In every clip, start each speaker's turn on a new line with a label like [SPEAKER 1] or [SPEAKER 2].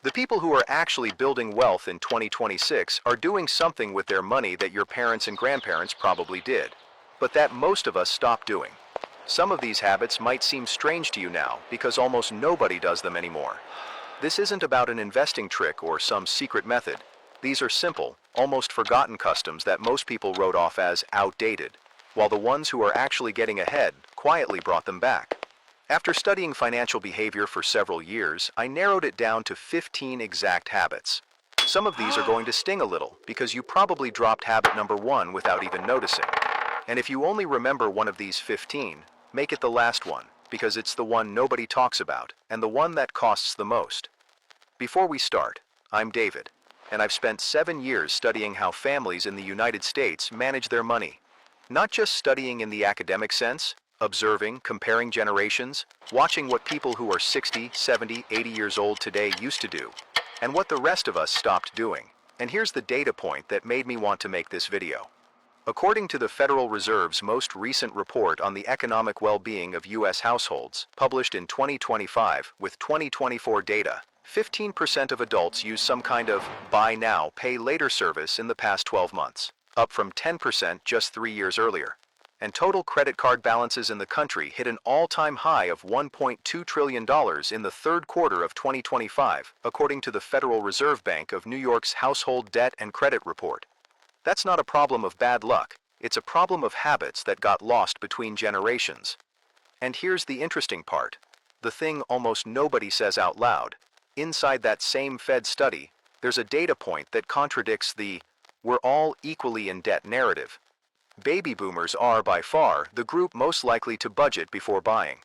[SPEAKER 1] The people who are actually building wealth in 2026 are doing something with their money that your parents and grandparents probably did, but that most of us stopped doing. Some of these habits might seem strange to you now because almost nobody does them anymore. This isn't about an investing trick or some secret method. These are simple, almost forgotten customs that most people wrote off as outdated, while the ones who are actually getting ahead quietly brought them back. After studying financial behavior for several years, I narrowed it down to 15 exact habits. Some of these are going to sting a little because you probably dropped habit number 1 without even noticing. And if you only remember one of these 15, make it the last one, because it's the one nobody talks about and the one that costs the most. Before we start, I'm David, and I've spent 7 years studying how families in the United States manage their money. Not just studying in the academic sense, observing, comparing generations, watching what people who are 60, 70, 80 years old today used to do, and what the rest of us stopped doing. And here's the data point that made me want to make this video. According to the Federal Reserve's most recent report on the economic well-being of U.S. households, published in 2025 with 2024 data, 15% of adults use some kind of buy now, pay later service in the past 12 months, up from 10% just 3 years earlier. And total credit card balances in the country hit an all-time high of $1.2 trillion in the third quarter of 2025, according to the Federal Reserve Bank of New York's Household Debt and Credit Report. That's not a problem of bad luck, it's a problem of habits that got lost between generations. And here's the interesting part, the thing almost nobody says out loud. Inside that same Fed study, there's a data point that contradicts the "we're all equally in debt" narrative. Baby boomers are, by far, the group most likely to budget before buying.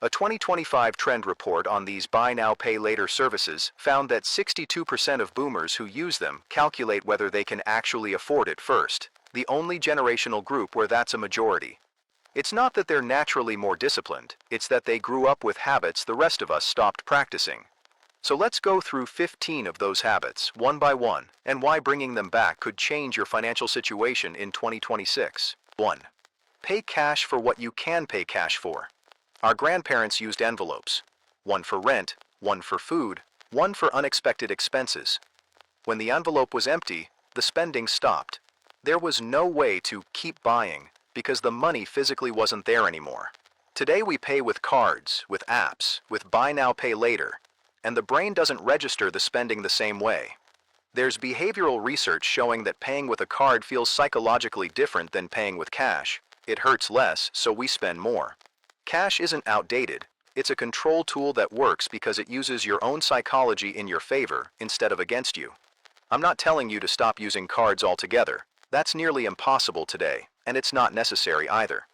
[SPEAKER 1] A 2025 trend report on these buy now, pay later services found that 62% of boomers who use them calculate whether they can actually afford it first, the only generational group where that's a majority. It's not that they're naturally more disciplined, it's that they grew up with habits the rest of us stopped practicing. So let's go through 15 of those habits, one by one, and why bringing them back could change your financial situation in 2026. 1. Pay cash for what you can pay cash for. Our grandparents used envelopes. One for rent, one for food, one for unexpected expenses. When the envelope was empty, the spending stopped. There was no way to keep buying because the money physically wasn't there anymore. Today we pay with cards, with apps, with buy now, pay later, and the brain doesn't register the spending the same way. There's behavioral research showing that paying with a card feels psychologically different than paying with cash. It hurts less, so we spend more. Cash isn't outdated. It's a control tool that works because it uses your own psychology in your favor instead of against you. I'm not telling you to stop using cards altogether. That's nearly impossible today, and it's not necessary either.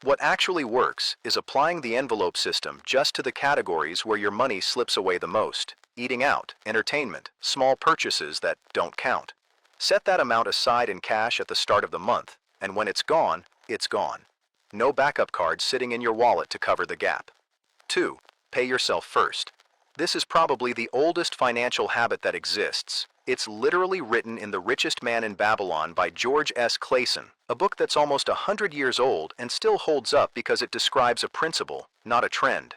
[SPEAKER 1] What actually works is applying the envelope system just to the categories where your money slips away the most: eating out, entertainment, small purchases that don't count. Set that amount aside in cash at the start of the month, and when it's gone, it's gone. No backup cards sitting in your wallet to cover the gap. 2. Pay yourself first. This is probably the oldest financial habit that exists. It's literally written in The Richest Man in Babylon by George S. Clason, a book that's almost 100 years old and still holds up because it describes a principle, not a trend.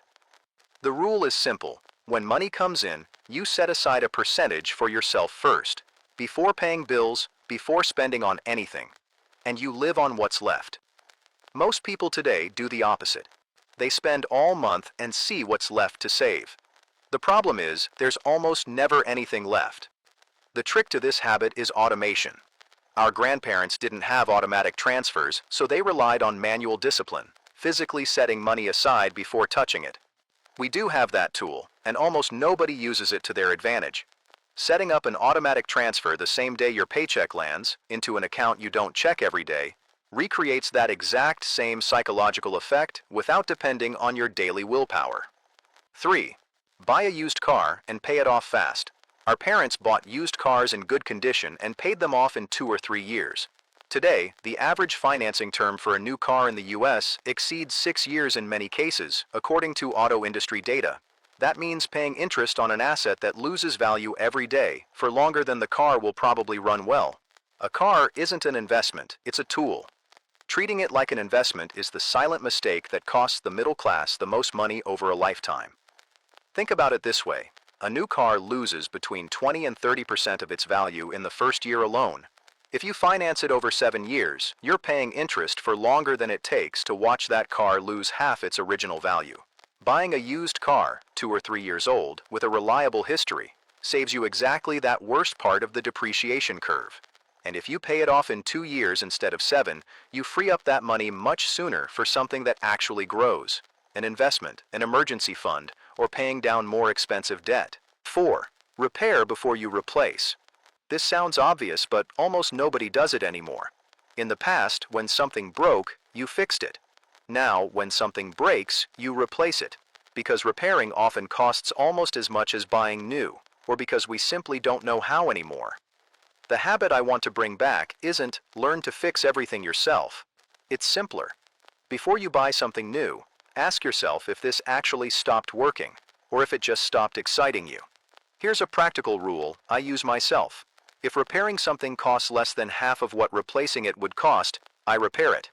[SPEAKER 1] The rule is simple. When money comes in, you set aside a percentage for yourself first, before paying bills, before spending on anything, and you live on what's left. Most people today do the opposite. They spend all month and see what's left to save. The problem is, there's almost never anything left. The trick to this habit is automation. Our grandparents didn't have automatic transfers, so they relied on manual discipline, physically setting money aside before touching it. We do have that tool, and almost nobody uses it to their advantage. Setting up an automatic transfer the same day your paycheck lands, into an account you don't check every day, recreates that exact same psychological effect without depending on your daily willpower. 3. Buy a used car and pay it off fast. Our parents bought used cars in good condition and paid them off in 2 or 3 years. Today, the average financing term for a new car in the U.S. exceeds 6 years in many cases, according to auto industry data. That means paying interest on an asset that loses value every day for longer than the car will probably run well. A car isn't an investment, it's a tool. Treating it like an investment is the silent mistake that costs the middle class the most money over a lifetime. Think about it this way. A new car loses between 20 and 30% of its value in the first year alone. If you finance it over 7 years, you're paying interest for longer than it takes to watch that car lose half its original value. Buying a used car, 2 or 3 years old, with a reliable history, saves you exactly that worst part of the depreciation curve. And if you pay it off in 2 years instead of 7, you free up that money much sooner for something that actually grows. An investment, an emergency fund, or paying down more expensive debt. 4. Repair before you replace. This sounds obvious, but almost nobody does it anymore. In the past, when something broke, you fixed it. Now, when something breaks, you replace it. Because repairing often costs almost as much as buying new, or because we simply don't know how anymore. The habit I want to bring back isn't learn to fix everything yourself. It's simpler. Before you buy something new, ask yourself if this actually stopped working, or if it just stopped exciting you. Here's a practical rule I use myself. If repairing something costs less than half of what replacing it would cost, I repair it.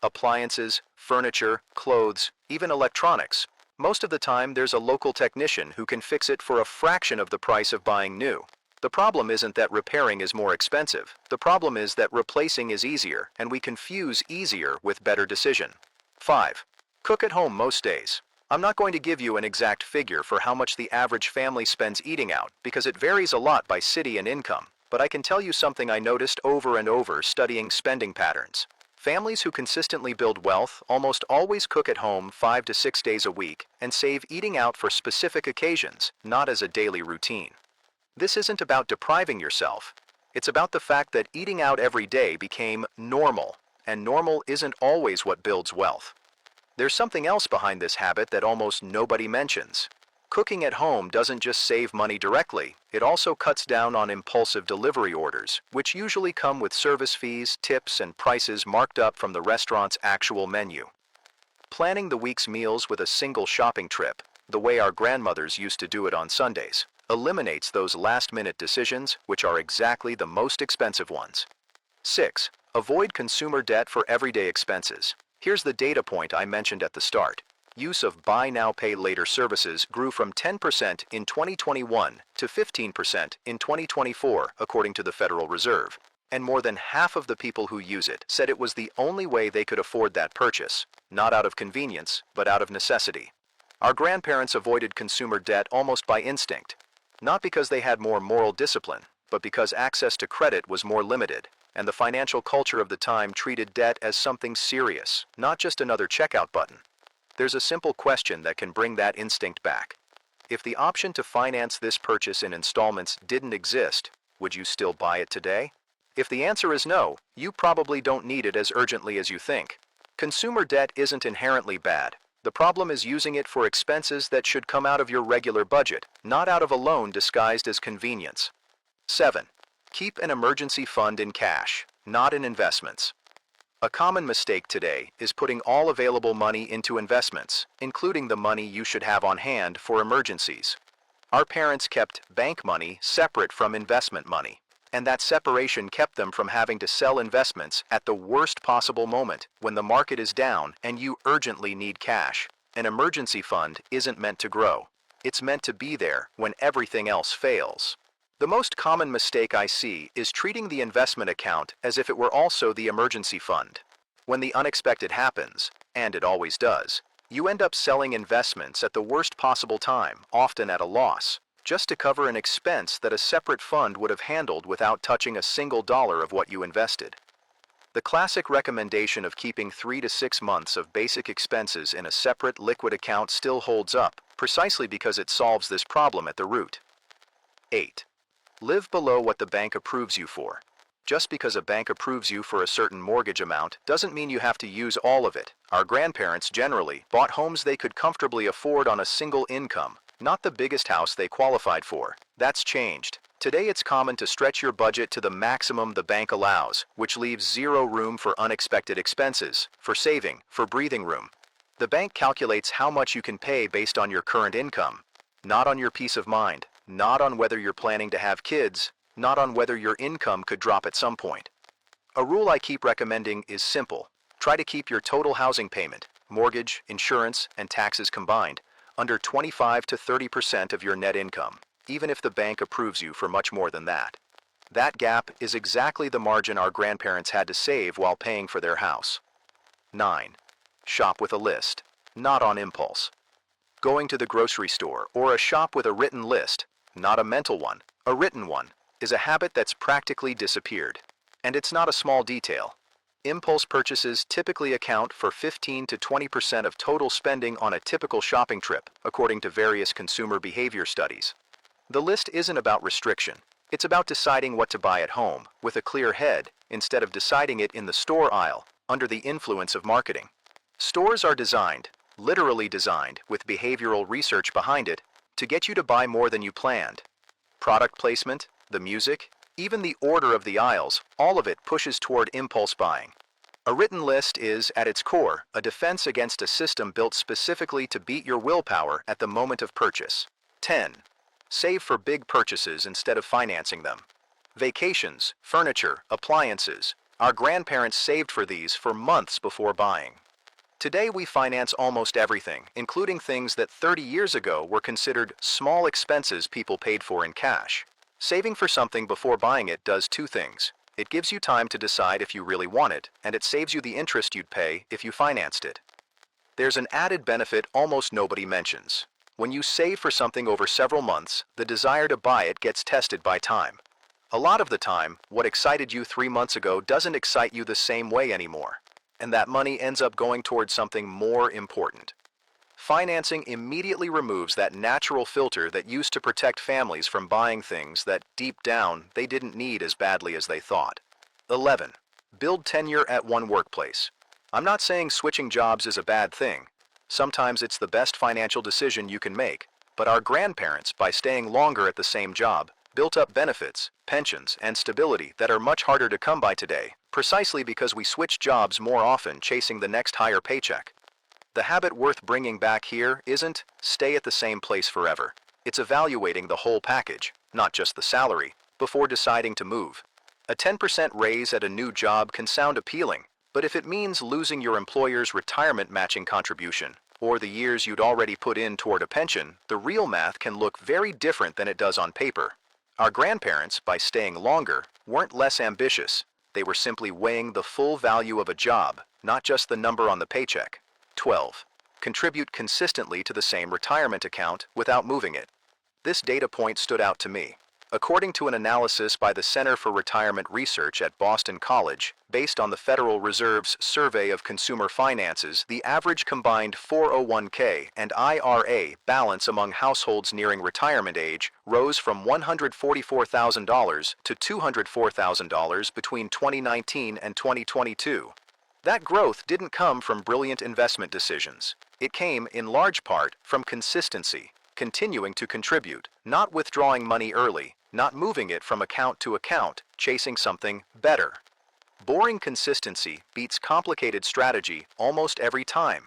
[SPEAKER 1] Appliances, furniture, clothes, even electronics. Most of the time there's a local technician who can fix it for a fraction of the price of buying new. The problem isn't that repairing is more expensive. The problem is that replacing is easier, and we confuse easier with better decision. 5. Cook at home most days. I'm not going to give you an exact figure for how much the average family spends eating out, because it varies a lot by city and income. But I can tell you something I noticed over and over studying spending patterns. Families who consistently build wealth almost always cook at home 5 to 6 days a week and save eating out for specific occasions, not as a daily routine. This isn't about depriving yourself. It's about the fact that eating out every day became normal, and normal isn't always what builds wealth. There's something else behind this habit that almost nobody mentions. Cooking at home doesn't just save money directly, it also cuts down on impulsive delivery orders, which usually come with service fees, tips, and prices marked up from the restaurant's actual menu. Planning the week's meals with a single shopping trip, the way our grandmothers used to do it on Sundays, eliminates those last-minute decisions, which are exactly the most expensive ones. 6. Avoid consumer debt for everyday expenses. Here's the data point I mentioned at the start. Use of buy now pay later services grew from 10% in 2021 to 15% in 2024, according to the Federal Reserve. And more than half of the people who use it said it was the only way they could afford that purchase, not out of convenience, but out of necessity. Our grandparents avoided consumer debt almost by instinct, not because they had more moral discipline, but because access to credit was more limited, and the financial culture of the time treated debt as something serious, not just another checkout button. There's a simple question that can bring that instinct back. If the option to finance this purchase in installments didn't exist, would you still buy it today? If the answer is no, you probably don't need it as urgently as you think. Consumer debt isn't inherently bad. The problem is using it for expenses that should come out of your regular budget, not out of a loan disguised as convenience. 7. Keep an emergency fund in cash, not in investments. A common mistake today is putting all available money into investments, including the money you should have on hand for emergencies. Our parents kept bank money separate from investment money, and that separation kept them from having to sell investments at the worst possible moment when the market is down and you urgently need cash. An emergency fund isn't meant to grow. It's meant to be there when everything else fails. The most common mistake I see is treating the investment account as if it were also the emergency fund. When the unexpected happens, and it always does, you end up selling investments at the worst possible time, often at a loss, just to cover an expense that a separate fund would have handled without touching a single dollar of what you invested. The classic recommendation of keeping 3 to 6 months of basic expenses in a separate liquid account still holds up, precisely because it solves this problem at the root. 8. Live below what the bank approves you for. Just because a bank approves you for a certain mortgage amount doesn't mean you have to use all of it. Our grandparents generally bought homes they could comfortably afford on a single income, not the biggest house they qualified for. That's changed. Today it's common to stretch your budget to the maximum the bank allows, which leaves zero room for unexpected expenses, for saving, for breathing room. The bank calculates how much you can pay based on your current income, not on your peace of mind. Not on whether you're planning to have kids, not on whether your income could drop at some point. A rule I keep recommending is simple. Try to keep your total housing payment, mortgage, insurance, and taxes combined, under 25 to 30% of your net income. even if the bank approves you for much more than that. That gap is exactly the margin our grandparents had to save while paying for their house. 9. Shop with a list, not on impulse. Going to the grocery store or a shop with a written list, not a mental one, a written one, is a habit that's practically disappeared. And it's not a small detail. Impulse purchases typically account for 15 to 20% of total spending on a typical shopping trip, according to various consumer behavior studies. The list isn't about restriction. It's about deciding what to buy at home, with a clear head, instead of deciding it in the store aisle, under the influence of marketing. Stores are designed, literally designed, with behavioral research behind it, to get you to buy more than you planned. Product placement, the music, even the order of the aisles, all of it pushes toward impulse buying. A written list is, at its core, a defense against a system built specifically to beat your willpower at the moment of purchase. 10. Save for big purchases instead of financing them. Vacations, furniture, appliances. Our grandparents saved for these for months before buying. Today we finance almost everything, including things that 30 years ago were considered small expenses people paid for in cash. Saving for something before buying it does two things. It gives you time to decide if you really want it, and it saves you the interest you'd pay if you financed it. There's an added benefit almost nobody mentions. When you save for something over several months, the desire to buy it gets tested by time. A lot of the time, what excited you 3 months ago doesn't excite you the same way anymore, and that money ends up going towards something more important. Financing immediately removes that natural filter that used to protect families from buying things that, deep down, they didn't need as badly as they thought. 11. Build tenure at one workplace. I'm not saying switching jobs is a bad thing. Sometimes it's the best financial decision you can make, but our grandparents, by staying longer at the same job, built up benefits, pensions, and stability that are much harder to come by today, precisely because we switch jobs more often chasing the next higher paycheck. The habit worth bringing back here isn't stay at the same place forever. It's evaluating the whole package, not just the salary, before deciding to move. A 10% raise at a new job can sound appealing, but if it means losing your employer's retirement matching contribution, or the years you'd already put in toward a pension, the real math can look very different than it does on paper. Our grandparents, by staying longer, weren't less ambitious. They were simply weighing the full value of a job, not just the number on the paycheck. 12. Contribute consistently to the same retirement account without moving it. This data point stood out to me. According to an analysis by the Center for Retirement Research at Boston College, based on the Federal Reserve's Survey of Consumer Finances, the average combined 401k and IRA balance among households nearing retirement age rose from $144,000 to $204,000 between 2019 and 2022. That growth didn't come from brilliant investment decisions. It came, in large part, from consistency, continuing to contribute, not withdrawing money early, not moving it from account to account, chasing something better. Boring consistency beats complicated strategy almost every time.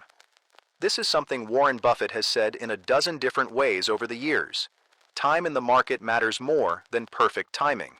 [SPEAKER 1] This is something Warren Buffett has said in a dozen different ways over the years. Time in the market matters more than perfect timing.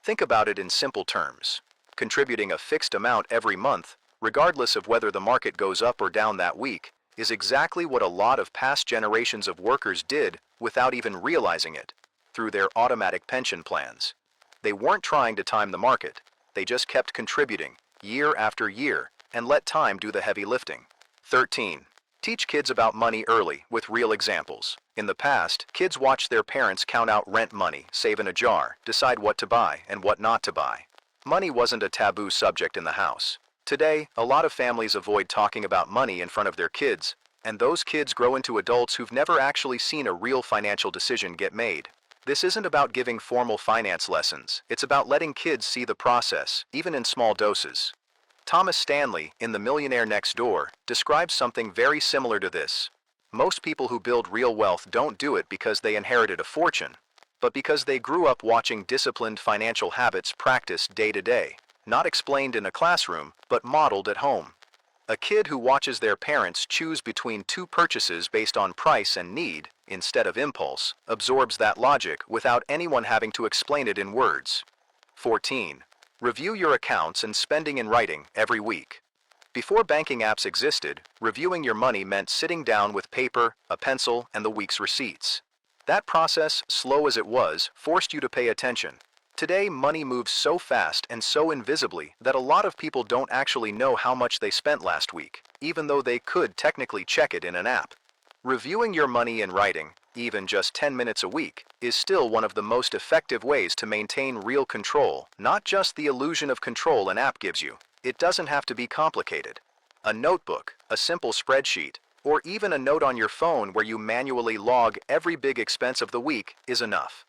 [SPEAKER 1] Think about it in simple terms. Contributing a fixed amount every month, regardless of whether the market goes up or down that week, is exactly what a lot of past generations of workers did without even realizing it, through their automatic pension plans. They weren't trying to time the market. They just kept contributing, year after year, and let time do the heavy lifting. 13. Teach kids about money early with real examples. In the past, kids watched their parents count out rent money, save in a jar, decide what to buy and what not to buy. Money wasn't a taboo subject in the house. Today, a lot of families avoid talking about money in front of their kids, and those kids grow into adults who've never actually seen a real financial decision get made. This isn't about giving formal finance lessons. It's about letting kids see the process, even in small doses. Thomas Stanley, in The Millionaire Next Door, describes something very similar to this. Most people who build real wealth don't do it because they inherited a fortune, but because they grew up watching disciplined financial habits practiced day to day, not explained in a classroom, but modeled at home. A kid who watches their parents choose between two purchases based on price and need, instead of impulse, absorbs that logic without anyone having to explain it in words. 14. Review your accounts and spending in writing every week. Before banking apps existed, reviewing your money meant sitting down with paper, a pencil, and the week's receipts. That process, slow as it was, forced you to pay attention. Today, money moves so fast and so invisibly that a lot of people don't actually know how much they spent last week, even though they could technically check it in an app. Reviewing your money in writing, even just 10 minutes a week, is still one of the most effective ways to maintain real control, not just the illusion of control an app gives you. It doesn't have to be complicated. A notebook, a simple spreadsheet, or even a note on your phone where you manually log every big expense of the week is enough.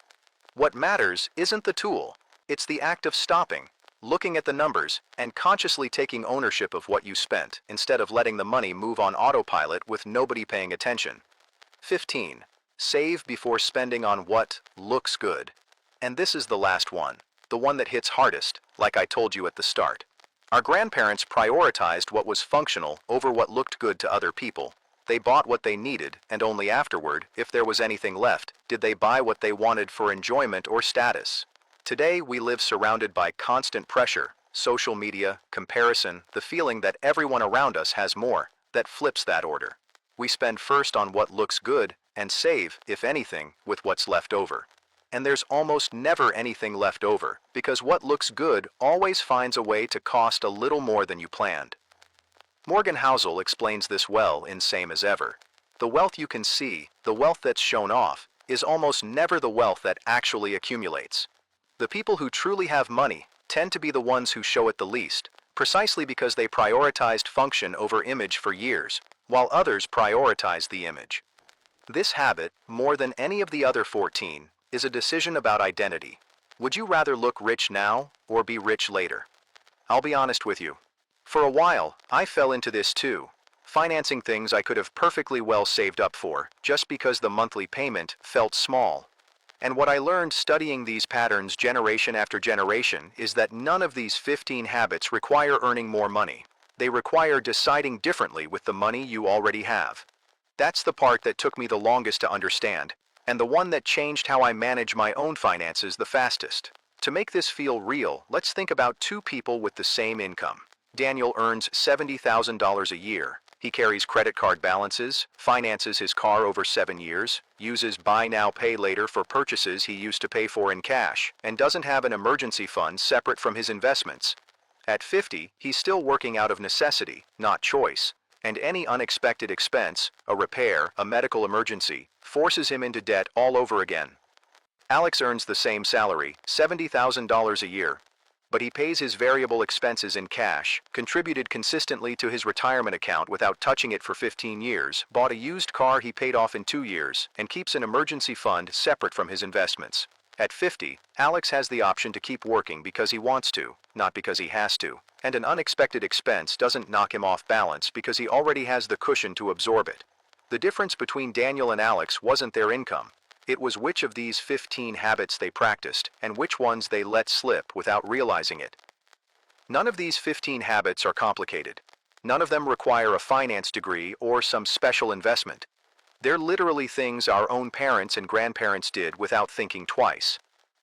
[SPEAKER 1] What matters isn't the tool, it's the act of stopping, looking at the numbers, and consciously taking ownership of what you spent instead of letting the money move on autopilot with nobody paying attention. 15. Save before spending on what looks good. And this is the last one, the one that hits hardest, like I told you at the start. Our grandparents prioritized what was functional over what looked good to other people. They bought what they needed, and only afterward, if there was anything left, did they buy what they wanted for enjoyment or status. Today, we live surrounded by constant pressure, social media, comparison, the feeling that everyone around us has more, that flips that order. We spend first on what looks good, and save, if anything, with what's left over. And there's almost never anything left over, because what looks good always finds a way to cost a little more than you planned. Morgan Housel explains this well in Same as Ever. The wealth you can see, the wealth that's shown off, is almost never the wealth that actually accumulates. The people who truly have money tend to be the ones who show it the least, precisely because they prioritized function over image for years, while others prioritize the image. This habit, more than any of the other 14, is a decision about identity. Would you rather look rich now or be rich later? I'll be honest with you. For a while, I fell into this too, financing things I could have perfectly well saved up for, just because the monthly payment felt small. And what I learned studying these patterns generation after generation is that none of these 15 habits require earning more money. They require deciding differently with the money you already have. That's the part that took me the longest to understand, and the one that changed how I manage my own finances the fastest. To make this feel real, let's think about two people with the same income. Daniel earns $70,000 a year. He carries credit card balances, finances his car over 7 years, uses buy now pay later for purchases he used to pay for in cash, and doesn't have an emergency fund separate from his investments. At 50, he's still working out of necessity, not choice, and any unexpected expense, a repair, a medical emergency, forces him into debt all over again. Alex earns the same salary, $70,000 a year, but he pays his variable expenses in cash, contributed consistently to his retirement account without touching it for 15 years, bought a used car he paid off in 2 years, and keeps an emergency fund separate from his investments. At 50, Alex has the option to keep working because he wants to, not because he has to, and an unexpected expense doesn't knock him off balance because he already has the cushion to absorb it. The difference between Daniel and Alex wasn't their income. It was which of these 15 habits they practiced and which ones they let slip without realizing it. None of these 15 habits are complicated. None of them require a finance degree or some special investment. They're literally things our own parents and grandparents did without thinking twice,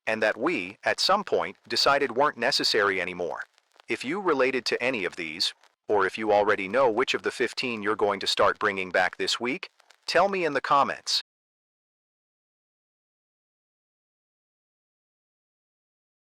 [SPEAKER 1] and that we, at some point, decided weren't necessary anymore. If you related to any of these, or if you already know which of the 15 you're going to start bringing back this week, tell me in the comments.